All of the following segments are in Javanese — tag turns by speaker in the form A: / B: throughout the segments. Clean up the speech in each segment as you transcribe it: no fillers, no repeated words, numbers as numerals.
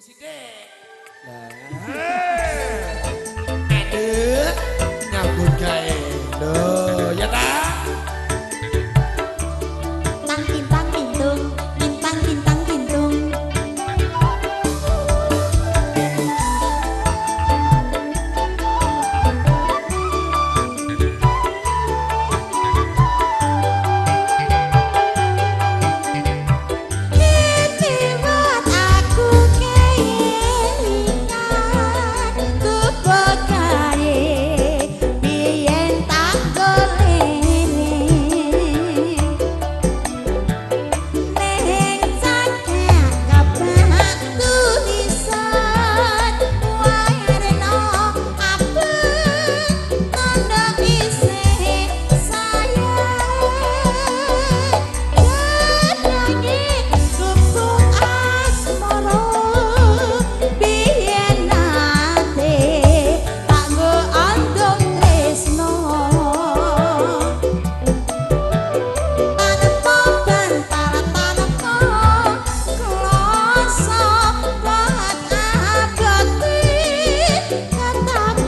A: Aduh, nyambut gawe. Loh, ya ta?
B: Tang bintang bintung, bintang bintang bintung. Buat aku kelingan ku pegare biyen tak golene neng cakek kabeh tulisan warna abang tanda isih sayang gedange sumpung asmara biyen nate kanggo andong tresno tanpa bantal tanpa kloso buat abadi kataman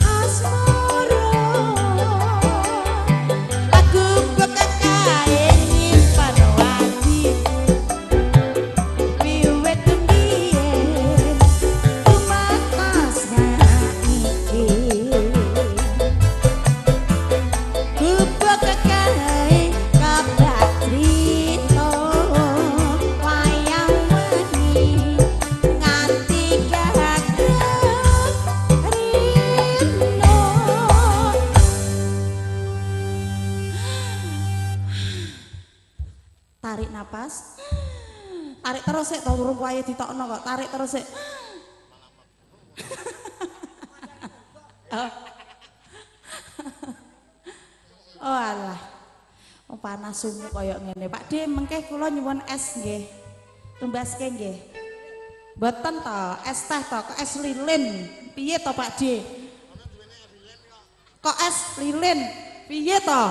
B: asmara aku bekakae nyimpan wati wiwit tembiyen tumakas iki Gubuk kekae kabeh crita wayang wengi nganti gagrag rino tarik napas tarik terus sik to urung wae ditokno kok tarik terus sik Oh alah. Oh panas sumu kaya ngene. Pak D mengke kula nyuwun es nggih. Tumbaske nggih. Mboten to, es teh to, kok es lilin. Piye to Pak D? Kok es lilin? Piye to?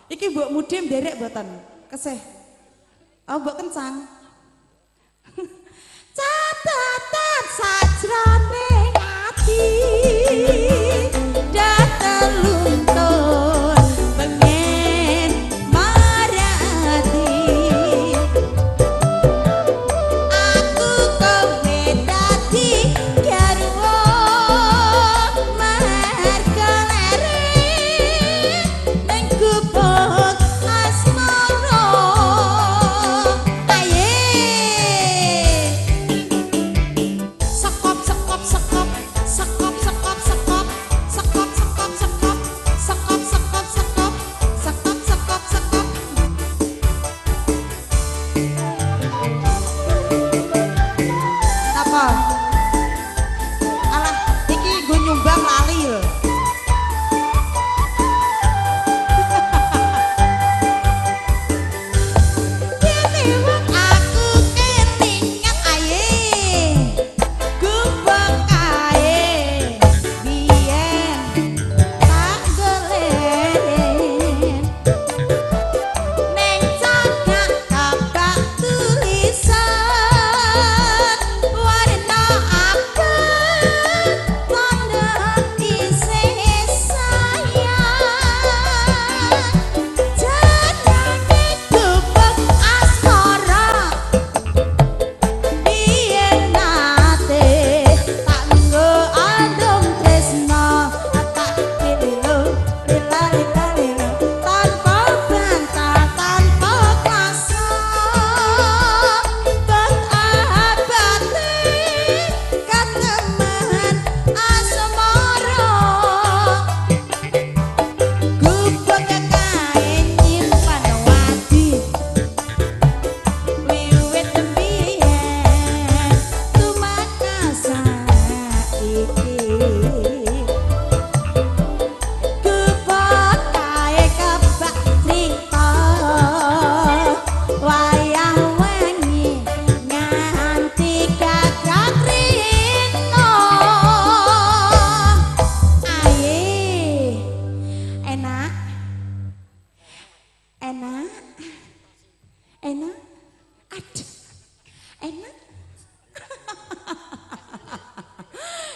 B: Iki mbok mudhe nderek mboten? Kesih. Oh mbok kencang. Catatan sajroning ati dateluntur pengen marati aku kowe dadi garwa merkelere ning gubuk asmara aye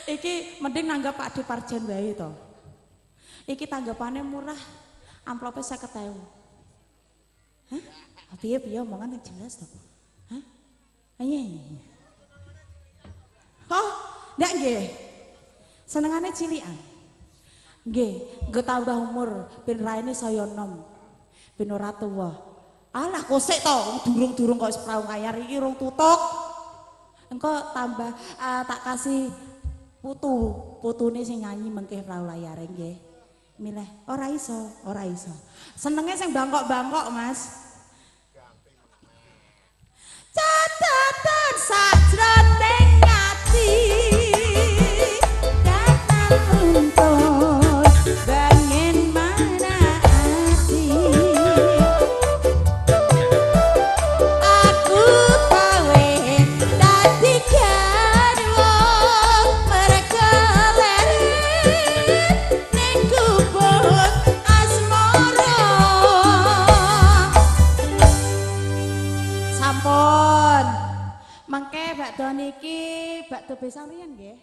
B: Iki mending nanggap Pak De Parjan wae to. Iki tanggapane murah. Amplope 50.000. Hah? Piye omongan yang jelas to? Hah? Ayo. Oh, ndak nggih. Senengane cilikan. Nggih, nggo tambah umur ben raine saya nom. Ben ora tuwa. Alah kosek to, durung-durung kok seprau kayar iki rung tutuk. Engko tambah tak kasih putune sing nyanyi mengke prau layare nggih. Milih ora iso. Senenge sing bangkok-bangkok, Mas. Catatan sajroning ati datang untuk bangin mana hati aku kowe dadi garwa mereka leren ning kubur asmara sampun mengke bakdo niki bakdo besang riyen nggih